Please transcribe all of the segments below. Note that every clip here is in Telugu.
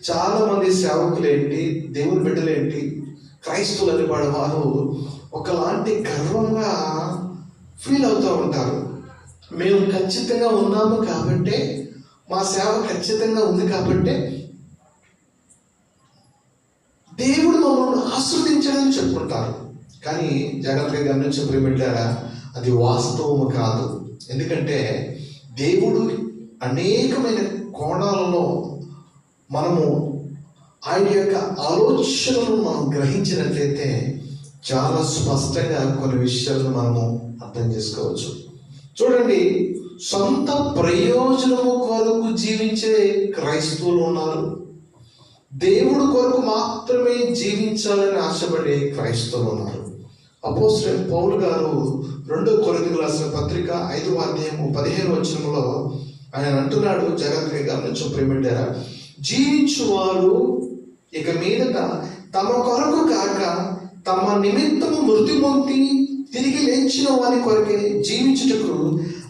చాలా మంది సేవకులేంటి, దేవుని బిడ్డలేంటి, క్రైస్తవులు అని వారు ఒకలాంటి గర్వంగా ఫీల్ అవుతూ ఉంటారు. మేము ఖచ్చితంగా ఉన్నాము కాబట్టే, మా సేవ ఖచ్చితంగా ఉంది కాబట్టే దేవుడు మమ్మల్ని ఆశీర్వదించాడని చెప్పుకుంటారు. కానీ జాగ్రత్తగా గమనించే ప్రియమిట్లారా, అది వాస్తవము కాదు. ఎందుకంటే దేవుడు అనేకమైన కోణాలలో మనము ఆయన యొక్క ఆలోచనలను మనం గ్రహించినట్లయితే చాలా స్పష్టంగా కొన్ని విషయాలను మనము అర్థం చేసుకోవచ్చు. చూడండి, సొంత ప్రయోజనము కొరకు జీవించే క్రైస్తవులు ఉన్నారు, దేవుడు కొరకు మాత్రమే జీవించాలని ఆశపడే క్రైస్తవులు ఉన్నారు. అపోస్తలుడైన పౌలు గారు 2 కొరింథీయులకు రాసిన పత్రిక 5వ అధ్యాయము 15వ వచనంలో ఆయన అంటున్నాడు, జాగ్రత్తగా గమనించు ప్రియమిట్లారా, జీవించువారు ఇక మీదట తమ కొరకు కాక తమ నిమిత్తము మృతి పొంది తిరిగి లేచిన వారి కొరకే జీవించుటకు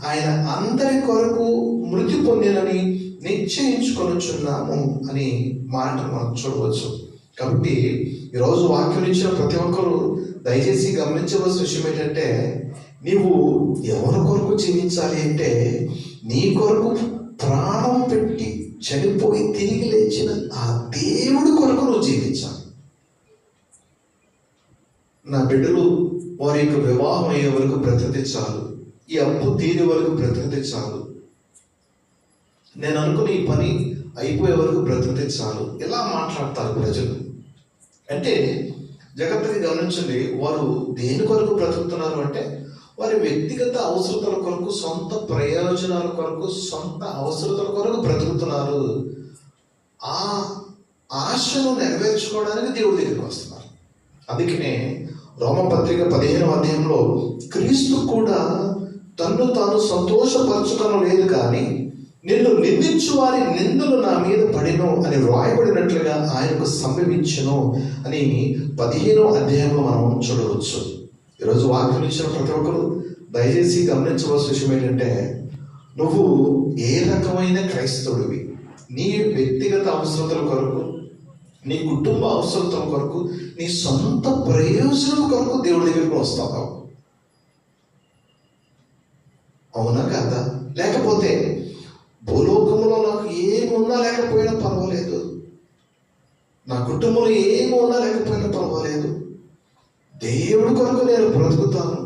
ఆయన అందరి కొరకు మృతి పొందినని నిశ్చయించుకొనుచున్నాము అని మాటను మనం చూడవచ్చు. కాబట్టి ఈరోజు వాక్యం ఇచ్చిన ప్రతి ఒక్కరూ దయచేసి గమనించవలసిన విషయం ఏంటంటే, నీవు ఎవరి కొరకు జీవించాలి అంటే, నీ కొరకు ప్రాణం పెట్టి చనిపోయి తిరిగి లేచిన ఆ దేవుడి కొరకు నువ్వు జీవించాలి. నా బిడ్డలు వారి యొక్క వివాహం అయ్యే వరకు బ్రతికితే చాలు, ఈ అప్పు తీరే వరకు బ్రతికితే చాలు, నేను అనుకుని ఈ పని అయిపోయే వరకు బ్రతికితే చాలు, ఇలా మాట్లాడతారు ప్రజలు. అంటే జాగ్రత్తగా గమనించండి, వారు దేని కొరకు బ్రతుకుతున్నారు అంటే, వారి వ్యక్తిగత అవసరతల కొరకు, సొంత ప్రయోజనాల కొరకు, సొంత అవసరతల కొరకు బ్రతుకుతున్నారు. ఆ ఆశను నెరవేర్చుకోవడానికి దేవుడి దగ్గరికి వస్తున్నారు. అందుకనే రోమపత్రిక 15వ అధ్యాయంలో క్రీస్తు కూడా తన్ను తాను సంతోషపరచుకోవడం లేదు, కానీ నిన్ను నిందించు వారి నిందలు నా మీద పడిను అని వ్రాయబడినట్లుగా ఆయనకు సంభవించును అని 15వ అధ్యాయంలో మనం చూడవచ్చు. ఈరోజు వాక్యం ఇచ్చిన ప్రతి ఒక్కరు దయచేసి గమనించవలసిన విషయం ఏంటంటే, నువ్వు ఏ రకమైన క్రైస్తవుడివి, నీ వ్యక్తిగత అవసరతల కొరకు, నీ కుటుంబ అవసరతల కొరకు, నీ సొంత ప్రయోజనం కొరకు దేవుడి దగ్గరికి వస్తావు, అవునా కాదా? లేకపోతే భూలోకంలో నాకు ఏమున్నా లేకపోయినా పర్వాలేదు, నా కుటుంబంలో ఏమున్నా లేకపోయినా పర్వాలేదు, దేవుడి కొరకు నేను బ్రతుకుతాను,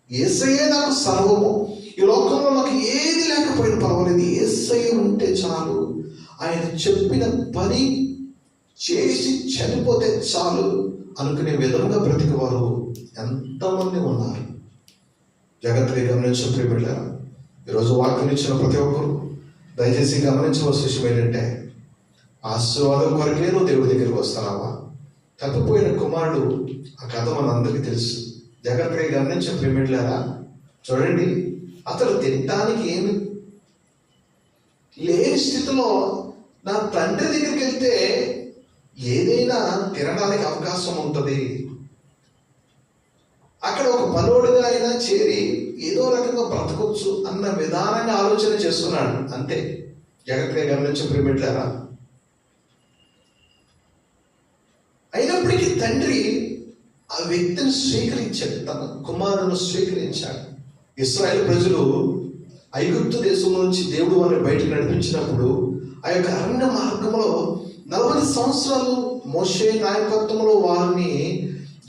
యేసయ్యే నాకు సర్వము, ఈ లోకంలో నాకు ఏది లేకపోయినా పర్వాలేదు, యేసయ్య ఉంటే చాలు, ఆయన చెప్పిన పని చేసి చనిపోతే చాలు అనుకునే విధంగా బ్రతికేవారు ఎంతమంది ఉన్నారు. జాగ్రత్తగా గమనించిన ప్రియమిట్లారా, ఈరోజు వాక్యం ఇచ్చిన ప్రతి ఒక్కరు దయచేసి గమనించవలసిన విషయం ఏంటంటే, ఆశీర్వాదం కొరకే నువ్వు దేవుడి దగ్గరికి వస్తున్నావా? తప్పిపోయిన కుమారుడు, ఆ కథ మనందరికీ తెలుసు. జాగ్రత్తగా గమనించిన ప్రియమిట్లారా, చూడండి, అతడు తినటానికి ఏమి లేని స్థితిలో నా తండ్రి దగ్గరికి వెళ్తే ఏదైనా తినడానికి అవకాశం ఉంటుంది, అక్కడ ఒక పనోడుగా అయినా చేరి ఏదో రకంగా బ్రతకొచ్చు అన్న విధానంగా ఆలోచన చేస్తున్నాడు, అంతే. జాగ్రత్తగా గమనించే ప్రియమిట్లారా, అయినప్పటికీ తండ్రి ఆ వ్యక్తిని స్వీకరించాడు, తన కుమారులను స్వీకరించాడు. ఇశ్రాయేలు ప్రజలు ఐగుప్తు దేశం నుంచి దేవుడు వారిని బయటకు నడిపించినప్పుడు ఆ యొక్క అరణ్య మార్గంలో 40 సంవత్సరాలు మోషే నాయకత్వంలో వారిని,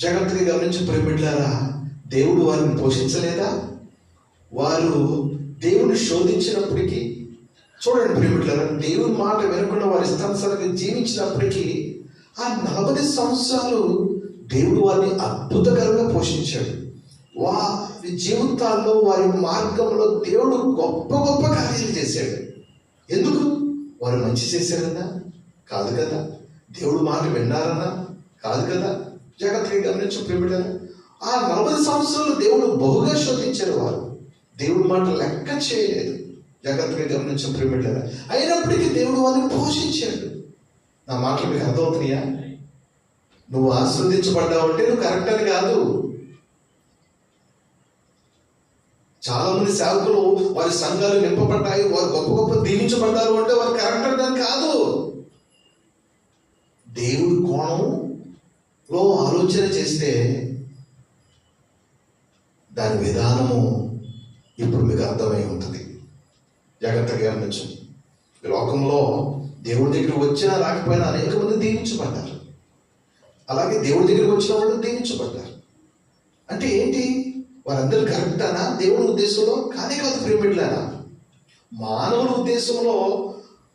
జాగ్రత్తగా గమనించి ప్రియమిట్లారా, దేవుడు వారిని పోషించలేదా? వారు దేవుడిని శోధించినప్పటికీ, చూడండి ప్రియమిట్లారా, దేవుని మాట వినకుండా వారి ఇష్టానుసారంగా జీవించినప్పటికీ ఆ 40 సంవత్సరాలు దేవుడు వారిని అద్భుతకరంగా పోషించాడు. వారి జీవితాల్లో, వారి మార్గంలో దేవుడు గొప్ప గొప్ప కార్యాలు చేశాడు. ఎందుకు? వారు మంచి చేశారన్నా కాదు కదా, దేవుడు మాట విన్నారన్నా కాదు కదా. జాగ్రత్తగా గమనించు ప్రియమిట్లారా, ఆ 40 సంవత్సరాలు దేవుడు బహుగా శోధించారు, వారు దేవుడి మాట లెక్క చేయలేదు. జాగ్రత్తగా గమనించు ప్రియమిట్లారా, అయినప్పటికీ దేవుడు వారిని పోషించాడు. నా మాటలు మీకు అర్థమవుతున్నాయా? నువ్వు ఆశీర్వదించబడ్డావు అంటే నువ్వు కరెక్ట్ అని కాదు. చాలా మంది సేవకులు వారి సంఘాలు నింపబడ్డాయి, వారు గొప్ప గొప్ప దీవించబడ్డారు అంటే వారు కరెక్ట్ అని కాదు. దేవుడి కోణంలో ఆలోచన చేస్తే దాని విధానము ఇప్పుడు మీకు అర్థమై ఉంటుంది. జాగ్రత్తగా గమనించండి. ఈ లోకంలో దేవుడి దగ్గరికి వచ్చినా రాకపోయినా అనేక మంది దీవించబడ్డారు. అలాగే దేవుడి దగ్గరికి వచ్చిన వాళ్ళు దీవించబడ్డారు. అంటే ఏంటి? వారందరూ కరెక్టానా దేవుడి ఉద్దేశంలో? కానీ కాదు ప్రియమిట్లారా, మానవుల ఉద్దేశంలో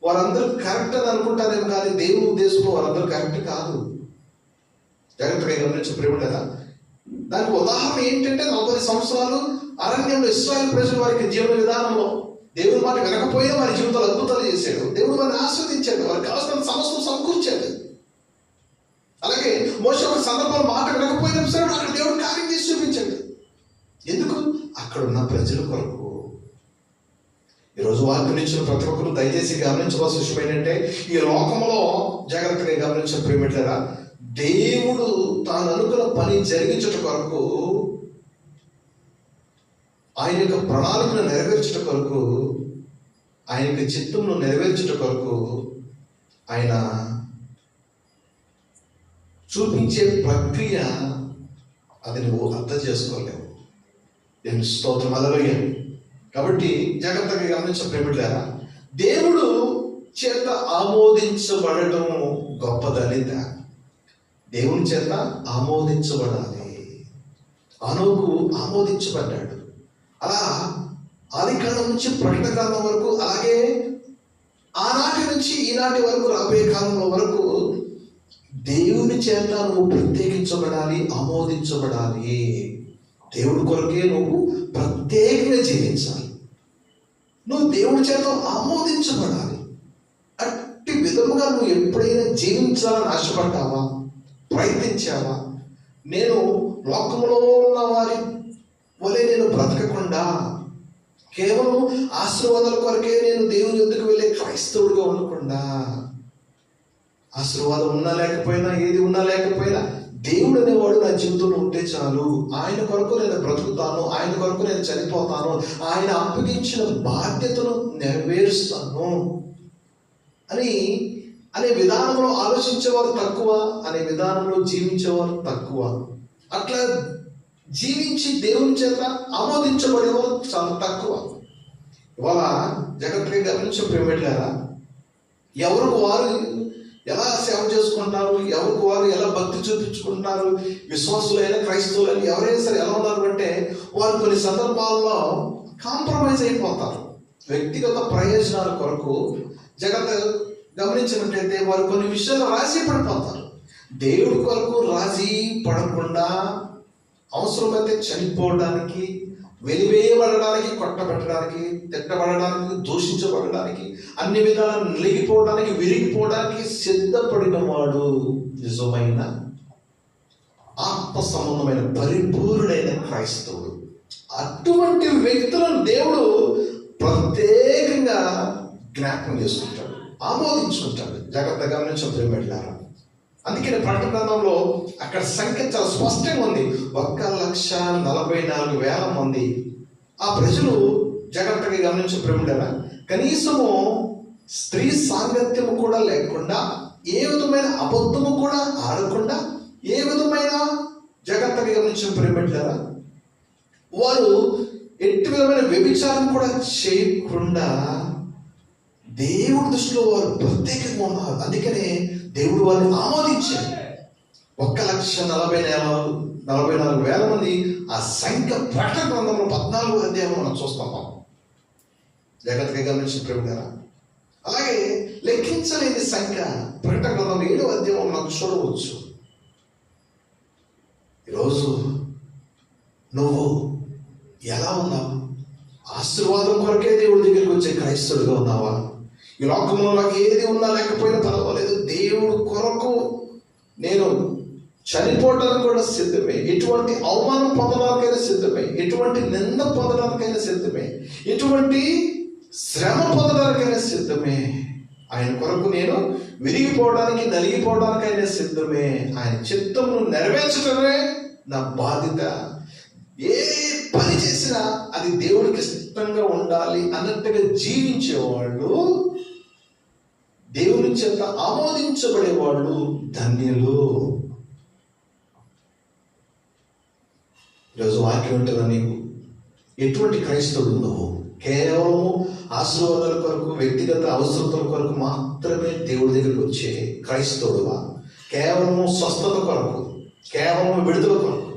వారందరూ కరెక్ట్ అని అనుకుంటారేమో, కానీ దేవుని ఉద్దేశంలో వారందరూ కరెక్ట్ కాదు. జాగ్రత్తగా గమనించి ప్రియమిట్లారా, దానికి ఉదాహరణ ఏంటంటే 40 సంవత్సరాలు అరణ్యంలో ఇశ్రాయేలు ప్రజలు వారికి జీవన విధానంలో దేవుడి మాట వినకపోయినా వారి జీవితాలు అద్భుతాలు చేశాడు. దేవుడు వారిని ఆస్వాదించాడు, వారికి కావాల్సిన సమస్యను సమకూర్చాడు. అలాగే మోషే ఒక సందర్భంలో మాట వినకపోయినా సరే అక్కడ దేవుడు కార్యం చేసి చూపించాడు. ఎందుకు? అక్కడ ఉన్న ప్రజల కొరకు. ఈరోజు వాక్యం నుంచి ప్రతి ఒక్కరు దయచేసి గమనించవలసిన విషయం ఏంటంటే, ఈ లోకంలో జాగ్రత్తగా గమనించిన ప్రియమిట్లారా, దేవుడు తాను అనుకున్న పని జరిగించుట కొరకు, ఆయన యొక్క ప్రణాళికను నెరవేర్చుట కొరకు, ఆయన యొక్క చిత్తంను నెరవేర్చుట కొరకు ఆయన చూపించే ప్రక్రియ అది నువ్వు అర్థం చేసుకోలేవు. దేవుని స్తోత్రం, హల్లెలూయా. కాబట్టి జాగ్రత్తగా గమనించిన ప్రియమిట్లారా, దేవుడు చేత ఆమోదించబడటం గొప్పదనిత. దేవుని చేత ఆమోదించబడాలి. హనోకు ఆమోదించబడ్డాడు. అలా ఆదికాండం నుంచి ప్రకటన కాలం వరకు, అలాగే ఆనాటి నుంచి ఈనాటి వరకు రాబోయే కాలంలో వరకు దేవుని చేత నువ్వు ప్రత్యేకించబడాలి, ఆమోదించబడాలి. దేవుడి కొరకే నువ్వు ప్రత్యేకంగా జీవించాలి. నువ్వు దేవుడి చేత ఆమోదించబడాలి. అట్టి విధముగా నువ్వు ఎప్పుడైనా జీవించాలని ఆశపడ్డావా, ప్రయత్నించావా? నేను లోకంలో ఉన్న వారి వలె నేను బ్రతకకుండా కేవలం ఆశీర్వాదాల కొరకే నేను దేవుని యొద్దకు వెళ్ళే క్రైస్తవుడిగా ఉండకుండా, ఆశీర్వాదం ఉన్నా లేకపోయినా, ఏది ఉన్నా లేకపోయినా దేవుడు అనేవాడు నా జీవితంలో ఉంటే చాలు, ఆయన కొరకు నేను బ్రతుకుతాను, ఆయన కొరకు నేను చనిపోతాను, ఆయన అప్పగించిన బాధ్యతను నెరవేరుస్తాను అనే విధానంలో ఆలోచించేవారు తక్కువ, అనే విధానంలో జీవించేవారు తక్కువ. అట్లా జీవించి దేవుని చేత ఆమోదించబడేవారు చాలా తక్కువ. ఇవాళ జగత్తుగా గమనించే ప్రియమిట్లారా, ఎవరికి వారు ఎలా సేవ చేసుకుంటున్నారు, ఎవరికి వారు ఎలా భక్తి చూపించుకుంటున్నారు, విశ్వాసులైన క్రైస్తవులైన ఎవరైనా సరే ఎలా ఉన్నారు అంటే, వారు కొన్ని సందర్భాల్లో కాంప్రమైజ్ అయిపోతారు. వ్యక్తిగత ప్రయోజనాల కొరకు గమనించినట్లయితే వారు కొన్ని విషయాలు రాజీ పడిపోతారు. దేవుడి కొరకు రాజీ పడకుండా అవసరమైతే చనిపోవడానికి, వెలివేయబడడానికి, కొట్టబెట్టడానికి, తిట్టబడడానికి, దూషించబడడానికి, అన్ని విధాలు నలిగిపోవడానికి, విరిగిపోవడానికి సిద్ధపడిన వాడు నిజమైన ఆత్మ సంబంధమైన పరిపూర్ణుడైన క్రైస్తవుడు. అటువంటి వ్యక్తులను దేవుడు ప్రత్యేకంగా జ్ఞాపకం చేసుకుంటాడు, ఆమోదించుకుంటాడు. జాగ్రత్తగా గమనించిన ప్రియమిట్లారా, అందుకని ప్రకటన గ్రంథంలో అక్కడ సంఖ్య చాలా స్పష్టంగా ఉంది. 1,44,000 మంది ఆ ప్రజలు. జాగ్రత్తగా గమనించిన ప్రియమిట్లారా, కనీసము స్త్రీ సాంగత్యము కూడా లేకుండా, ఏ విధమైన అబద్ధము కూడా ఆడకుండా, ఏ విధమైన జాగ్రత్తగా గమనించిన ప్రియమిట్లారా, వారు ఎట్టి విధమైన వ్యభిచారం కూడా చేయకుండా దేవుడి దృష్టిలో వారు ప్రత్యేకంగా ఉన్నారు. అందుకనే దేవుడు వారిని ఆమోదించాడు. 1,44,000 మంది. ఆ సంఖ్య ప్రకటన గ్రంథంలో 14వ అధ్యాయంలో మనం చూస్తాం. జాగ్రత్తగా గమనించిన ప్రియమిట్లారా, అలాగే లెక్కించలేని సంఖ్య ప్రకటన గ్రంథం 7వ అధ్యాయంలో మనం చూడవచ్చు. ఈరోజు నువ్వు ఎలా ఉన్నావు? ఆశీర్వాదం కొరకే దేవుడి దగ్గరికి వచ్చే క్రైస్తవుడిగా ఉన్నావా? ఈ లోకంలో నాకు ఏది ఉన్నా లేకపోయినా పర్వాలేదు, దేవుడు కొరకు నేను చనిపోవడానికి కూడా సిద్ధమే, ఎటువంటి అవమానం పొందడానికైనా సిద్ధమే, ఎటువంటి నింద పొందడానికైనా సిద్ధమే, ఎటువంటి శ్రమ పొందడానికైనా సిద్ధమే. ఆయన కొరకు నేను విరిగిపోవడానికి, నలిగిపోవడానికైనా సిద్ధమే. ఆయన చిత్తమును నెరవేర్చడమే నా బాధ్యత. ఏ పని చేసినా అది దేవుడికి ఇష్టంగా ఉండాలి అన్నట్టుగా జీవించేవాళ్ళు దేవుని చేత ఆమోదించబడే వాళ్ళు ధన్యులు. ఈరోజు వాక్యం ఉంటుందా? నీకు ఎటువంటి క్రైస్తవుడు? నువ్వు కేవలము ఆశీర్వాదాల కొరకు, వ్యక్తిగత అవసరతల కొరకు మాత్రమే దేవుడి దగ్గరికి వచ్చే క్రైస్తవుడువా? కేవలము స్వస్థత కొరకు, కేవలం విడుదల కొరకు,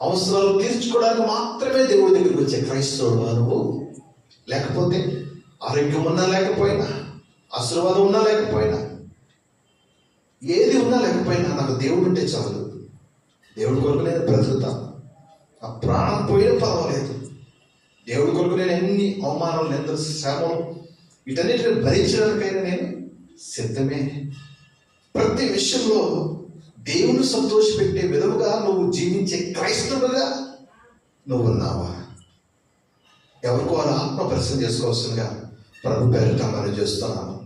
అవసరాలు తీర్చుకోవడానికి మాత్రమే దేవుడి దగ్గరికి వచ్చే క్రైస్తవుడువా నువ్వు? లేకపోతే ఆరోగ్యం ఉన్నా లేకపోయినా, ఆశీర్వాదం ఉన్నా లేకపోయినా, ఏది ఉన్నా లేకపోయినా నాకు దేవుడు ఉంటే చాలు, దేవుడి కొరకు నేను బ్రతుకుతాను, ఆ ప్రాణం పోయినా పర్వాలేదు, దేవుడి కొరకు నేను ఎన్ని అవమానాలు, నిందలు, శ్రమలు వీటన్నిటిని భరించడానికైనా నేను సిద్ధమే. ప్రతి విషయంలో దేవుని సంతోషపెట్టే విధముగా నువ్వు జీవించే క్రైస్తవులుగా నువ్వు ఉన్నావా? ఎవరికో వారు ఆత్మ పరిశీలన చేసుకోవాల్సిందిగా ప్రభు పేరిట మనం చేస్తున్నాను.